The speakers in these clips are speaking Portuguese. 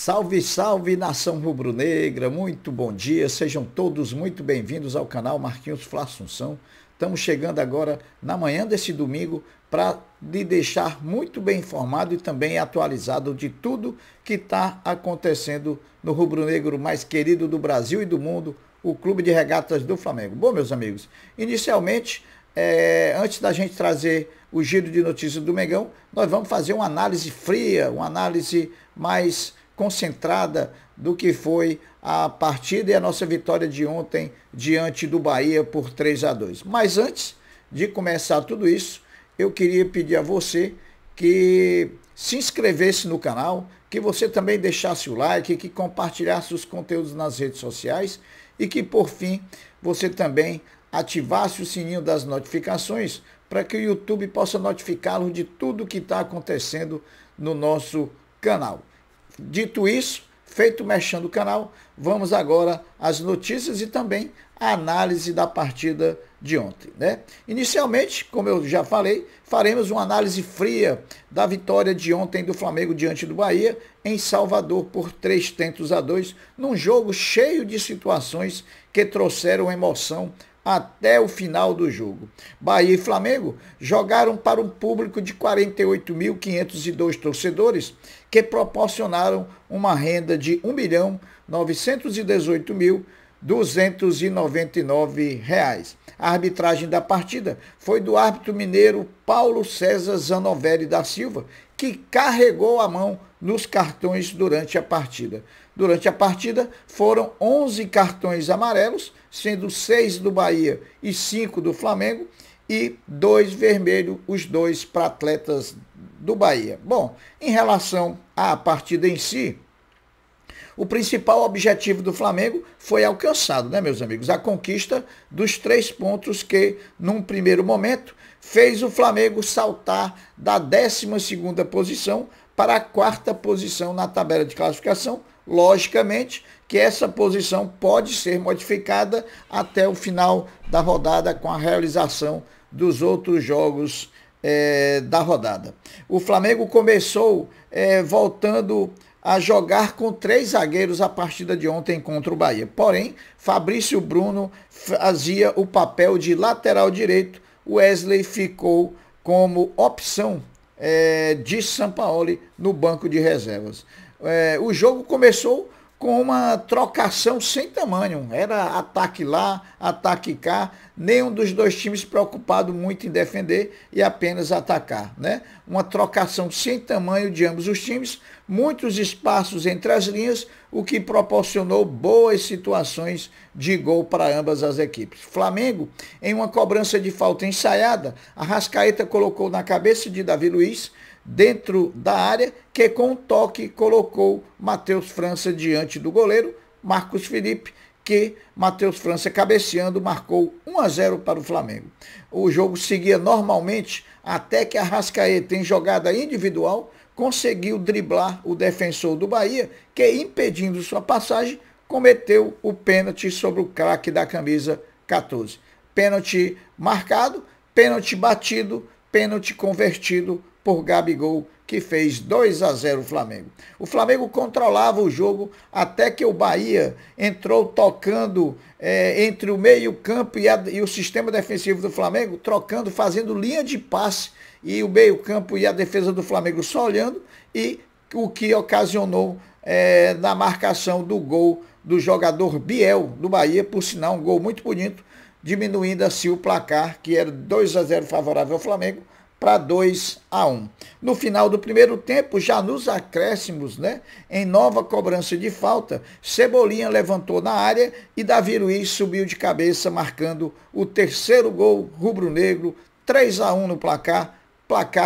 Salve, salve, nação rubro-negra, muito bom dia, sejam todos muito bem-vindos ao canal Marquinhos Fla Assunção. Estamos chegando agora na manhã desse domingo para lhe deixar muito bem informado e também atualizado de tudo que está acontecendo no rubro-negro mais querido do Brasil e do mundo, o Clube de Regatas do Flamengo. Bom, meus amigos, inicialmente, antes da gente trazer o giro de notícias do Mengão, nós vamos fazer uma análise fria, uma análise mais concentrada do que foi a partida e a nossa vitória de ontem diante do Bahia por 3-2. Mas antes de começar tudo isso, eu queria pedir a você que se inscrevesse no canal, que você também deixasse o like, que compartilhasse os conteúdos nas redes sociais e que, por fim, você também ativasse o sininho das notificações para que o YouTube possa notificá-lo de tudo que está acontecendo no nosso canal. Dito isso, feito mexendo o canal, vamos agora às notícias e também a análise da partida de ontem, né? Inicialmente, como eu já falei, faremos uma análise fria da vitória de ontem do Flamengo diante do Bahia em Salvador por 3-2, num jogo cheio de situações que trouxeram emoção até o final do jogo. Bahia e Flamengo jogaram para um público de 48.502 torcedores, que proporcionaram uma renda de R$ 1.918.299. A arbitragem da partida foi do árbitro mineiro Paulo César Zanovelli da Silva, que carregou a mão nos cartões durante a partida. Durante a partida foram 11 cartões amarelos, sendo 6 do Bahia e 5 do Flamengo, e 2 vermelhos, os 2 para atletas do Bahia. Bom, em relação à partida em si, o principal objetivo do Flamengo foi alcançado, né, meus amigos? A conquista dos 3 pontos que, num primeiro momento, fez o Flamengo saltar da 12ª posição para a 4ª posição na tabela de classificação. Logicamente que essa posição pode ser modificada até o final da rodada com a realização dos outros jogos da rodada. O Flamengo começou voltando a jogar com 3 zagueiros a partida de ontem contra o Bahia. Porém, Fabrício Bruno fazia o papel de lateral direito, Wesley ficou como opção de Sampaoli no banco de reservas. O jogo começou com uma trocação sem tamanho, era ataque lá, ataque cá, nenhum dos dois times preocupado muito em defender e apenas atacar, né? Uma trocação sem tamanho de ambos os times, muitos espaços entre as linhas, o que proporcionou boas situações de gol para ambas as equipes. Flamengo, em uma cobrança de falta ensaiada, Arrascaeta colocou na cabeça de Davi Luiz, dentro da área, que com um toque colocou Matheus França diante do goleiro Marcos Felipe, que Matheus França cabeceando marcou 1-0 para o Flamengo. O jogo seguia normalmente até que Arrascaeta, em jogada individual, conseguiu driblar o defensor do Bahia, que, impedindo sua passagem, cometeu o pênalti sobre o craque da camisa 14. Pênalti marcado, pênalti batido, pênalti convertido por Gabigol, que fez 2-0 o Flamengo. O Flamengo controlava o jogo até que o Bahia entrou tocando entre o meio-campo e o sistema defensivo do Flamengo, trocando, fazendo linha de passe, e o meio-campo e a defesa do Flamengo só olhando, e o que ocasionou na marcação do gol do jogador Biel do Bahia, por sinal, um gol muito bonito, diminuindo assim o placar, que era 2-0 favorável ao Flamengo, para 2-1. No final do primeiro tempo, já nos acréscimos, né, em nova cobrança de falta, Cebolinha levantou na área e Davi Luiz subiu de cabeça, marcando o terceiro gol rubro-negro, 3-1 no placar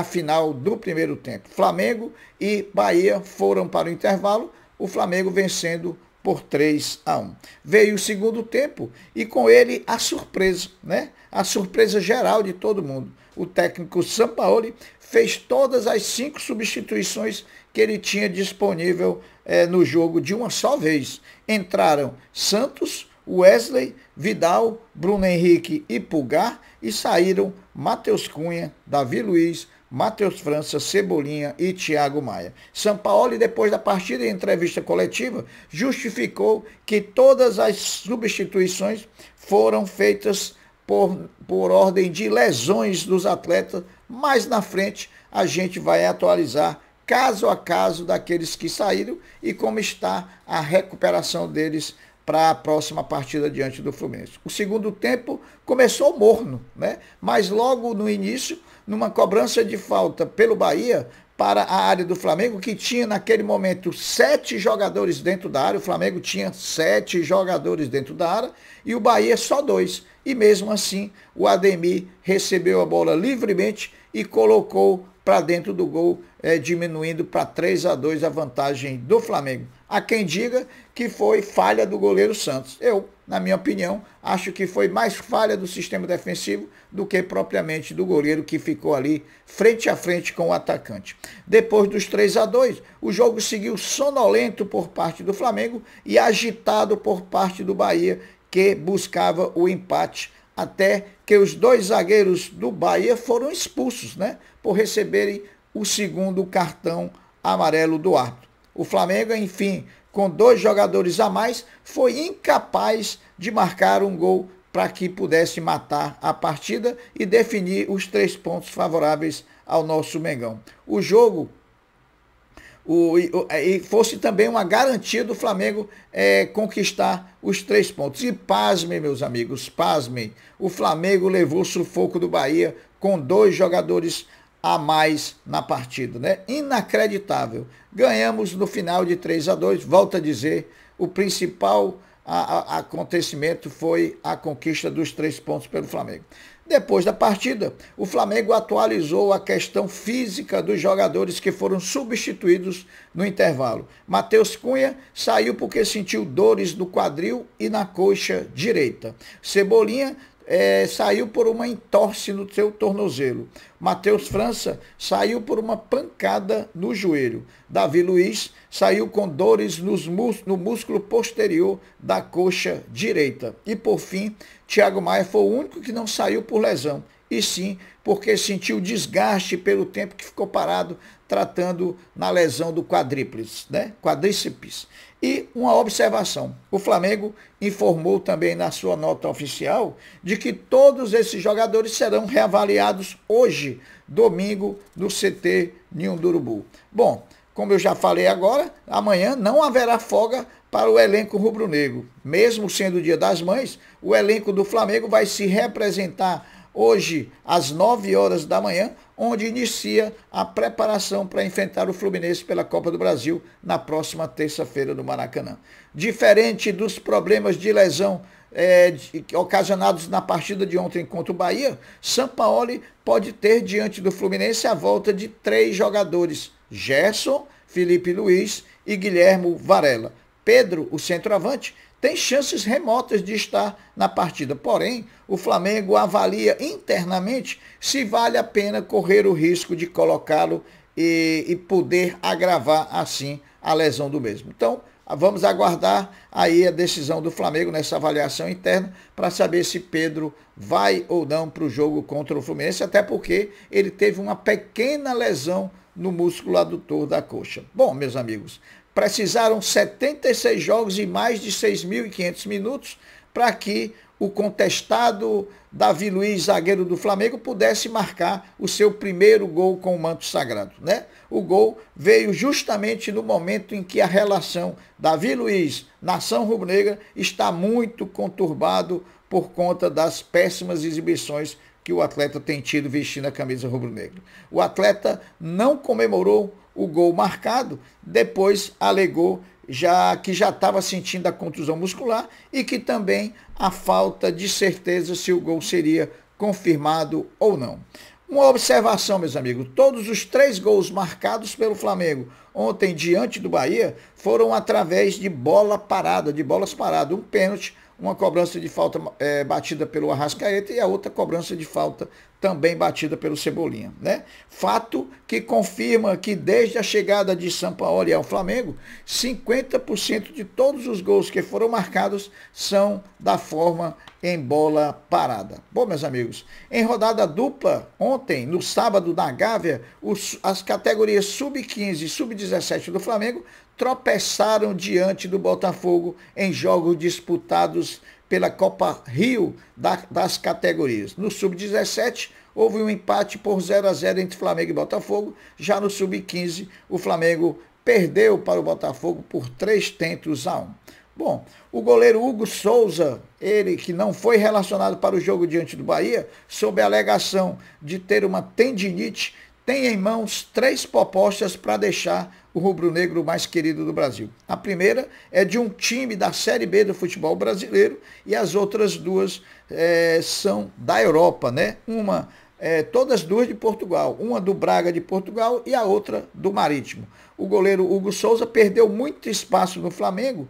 final do primeiro tempo. Flamengo e Bahia foram para o intervalo, o Flamengo vencendo por 3-1. Veio o segundo tempo e com ele a surpresa, né? A surpresa geral de todo mundo. O técnico Sampaoli fez todas as 5 substituições que ele tinha disponível no jogo de uma só vez. Entraram Santos, Wesley, Vidal, Bruno Henrique e Pulgar, e saíram Matheus Cunha, Davi Luiz, Matheus França, Cebolinha e Thiago Maia. Sampaoli, depois da partida em entrevista coletiva, justificou que todas as substituições foram feitas por ordem de lesões dos atletas. Mais na frente a gente vai atualizar caso a caso daqueles que saíram e como está a recuperação deles para a próxima partida diante do Fluminense. O segundo tempo começou morno, né? Mas logo no início, numa cobrança de falta pelo Bahia para a área do Flamengo, que tinha naquele momento 7 jogadores dentro da área, o Flamengo tinha 7 jogadores dentro da área e o Bahia só 2. E mesmo assim, o Ademir recebeu a bola livremente e colocou para dentro do gol, diminuindo para 3-2 a vantagem do Flamengo. Há quem diga que foi falha do goleiro Santos. Eu, na minha opinião, acho que foi mais falha do sistema defensivo do que propriamente do goleiro que ficou ali frente a frente com o atacante. Depois dos 3-2, o jogo seguiu sonolento por parte do Flamengo e agitado por parte do Bahia, que buscava o empate, até que os 2 zagueiros do Bahia foram expulsos, né, por receberem o segundo cartão amarelo do árbitro. O Flamengo, enfim, com 2 jogadores a mais, foi incapaz de marcar um gol para que pudesse matar a partida e definir os 3 pontos favoráveis ao nosso Mengão. O jogo e fosse também uma garantia do Flamengo conquistar os 3 pontos. E pasmem, meus amigos, pasmem, o Flamengo levou o sufoco do Bahia com 2 jogadores a mais na partida, né? Inacreditável. Ganhamos no final de 3-2, volto a dizer, o principal acontecimento foi a conquista dos 3 pontos pelo Flamengo. Depois da partida, o Flamengo atualizou a questão física dos jogadores que foram substituídos no intervalo. Matheus Cunha saiu porque sentiu dores no quadril e na coxa direita. Cebolinha saiu por uma entorse no seu tornozelo. Matheus França saiu por uma pancada no joelho. Davi Luiz saiu com dores no músculo posterior da coxa direita. E por fim, Thiago Maia foi o único que não saiu por lesão, e sim porque sentiu desgaste pelo tempo que ficou parado tratando na lesão do quadríceps, né? Quadríceps. E uma observação, o Flamengo informou também na sua nota oficial de que todos esses jogadores serão reavaliados hoje, domingo, no CT Ninho do Urubu. Bom, como eu já falei agora, amanhã não haverá folga para o elenco rubro-negro. Mesmo sendo o Dia das Mães, o elenco do Flamengo vai se representar hoje às 9 horas da manhã, onde inicia a preparação para enfrentar o Fluminense pela Copa do Brasil na próxima terça-feira no Maracanã. Diferente dos problemas de lesão ocasionados na partida de ontem contra o Bahia, Sampaoli pode ter diante do Fluminense a volta de 3 jogadores, Gerson, Felipe Luiz e Guilherme Varela. Pedro, o centroavante, tem chances remotas de estar na partida. Porém, o Flamengo avalia internamente se vale a pena correr o risco de colocá-lo e poder agravar assim a lesão do mesmo. Então, vamos aguardar aí a decisão do Flamengo nessa avaliação interna para saber se Pedro vai ou não para o jogo contra o Fluminense, até porque ele teve uma pequena lesão no músculo adutor da coxa. Bom, meus amigos, precisaram 76 jogos e mais de 6.500 minutos para que o contestado Davi Luiz, zagueiro do Flamengo, pudesse marcar o seu primeiro gol com o manto sagrado, né? O gol veio justamente no momento em que a relação Davi Luiz, nação rubro-negra, está muito conturbado por conta das péssimas exibições que o atleta tem tido vestindo a camisa rubro-negra. O atleta não comemorou o gol marcado, depois alegou que já estava sentindo a contusão muscular e que também a falta de certeza se o gol seria confirmado ou não. Uma observação, meus amigos, todos os 3 gols marcados pelo Flamengo ontem diante do Bahia foram através de bolas paradas, um pênalti, uma cobrança de falta batida pelo Arrascaeta e a outra cobrança de falta também batida pelo Cebolinha, né? Fato que confirma que desde a chegada de Sampaoli ao Flamengo, 50% de todos os gols que foram marcados são da forma em bola parada. Bom, meus amigos, em rodada dupla, ontem, no sábado, na Gávea, as categorias sub-15 e sub-17 do Flamengo tropeçaram diante do Botafogo em jogos disputados pela Copa Rio das categorias. No sub-17, houve um empate por 0-0 entre Flamengo e Botafogo. Já no sub-15, o Flamengo perdeu para o Botafogo por 3-1. Bom, o goleiro Hugo Souza, ele que não foi relacionado para o jogo diante do Bahia, sob a alegação de ter uma tendinite, tem em mãos 3 propostas para deixar o rubro-negro mais querido do Brasil. A primeira é de um time da Série B do futebol brasileiro e as outras 2 são da Europa, né? Todas 2 de Portugal, uma do Braga de Portugal e a outra do Marítimo. O goleiro Hugo Souza perdeu muito espaço no Flamengo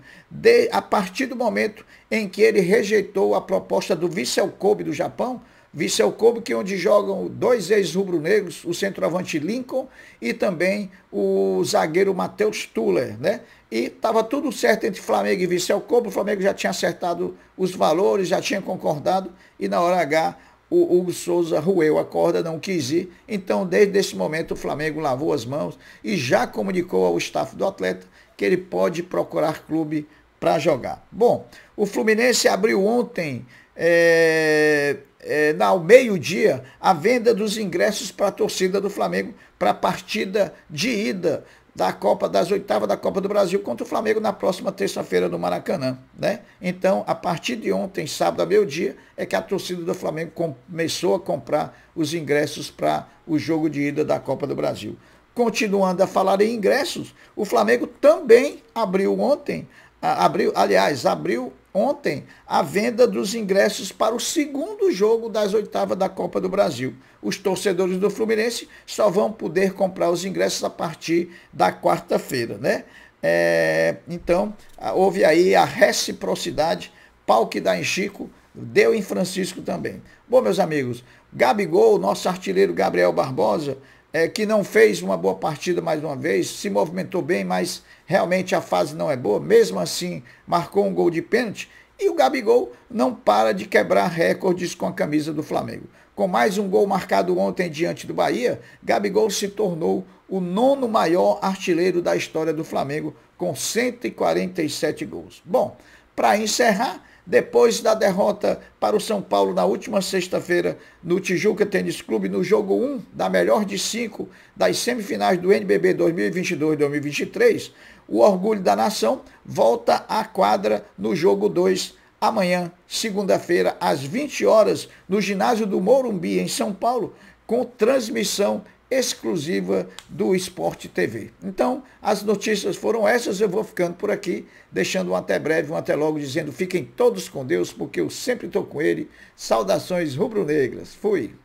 a partir do momento em que ele rejeitou a proposta do Vissel Kobe do Japão, Vissel Kobe, que onde jogam 2 ex-rubro-negros, o centroavante Lincoln e também o zagueiro Matheus Tuller, né? E estava tudo certo entre Flamengo e Vissel Kobe, o Flamengo já tinha acertado os valores, já tinha concordado e na hora H o Hugo Souza roeu a corda, não quis ir. Então, desde esse momento, o Flamengo lavou as mãos e já comunicou ao staff do atleta que ele pode procurar clube para jogar. Bom, o Fluminense abriu ontem, ao meio-dia, a venda dos ingressos para a torcida do Flamengo para a partida de ida das oitavas da Copa do Brasil contra o Flamengo na próxima terça-feira no Maracanã, né? Então, a partir de ontem, sábado, ao meio-dia, é que a torcida do Flamengo começou a comprar os ingressos para o jogo de ida da Copa do Brasil. Continuando a falar em ingressos, o Flamengo também abriu ontem a venda dos ingressos para o segundo jogo das oitavas da Copa do Brasil. Os torcedores do Fluminense só vão poder comprar os ingressos a partir da quarta-feira, né? Então, houve aí a reciprocidade, pau que dá em Chico, deu em Francisco também. Bom, meus amigos, Gabigol, nosso artilheiro Gabriel Barbosa, que não fez uma boa partida mais uma vez, se movimentou bem, mas realmente a fase não é boa, mesmo assim marcou um gol de pênalti, e o Gabigol não para de quebrar recordes com a camisa do Flamengo. Com mais um gol marcado ontem diante do Bahia, Gabigol se tornou o 9º maior artilheiro da história do Flamengo, com 147 gols. Bom, para encerrar, depois da derrota para o São Paulo na última sexta-feira no Tijuca Tênis Clube, no jogo 1 da melhor de 5 das semifinais do NBB 2022-2023, o Orgulho da Nação volta à quadra no jogo 2 amanhã, segunda-feira, às 20 horas, no ginásio do Morumbi, em São Paulo, com transmissão exclusiva do Sport TV. Então, as notícias foram essas, eu vou ficando por aqui, deixando um até breve, um até logo, dizendo fiquem todos com Deus, porque eu sempre estou com ele. Saudações rubro-negras. Fui!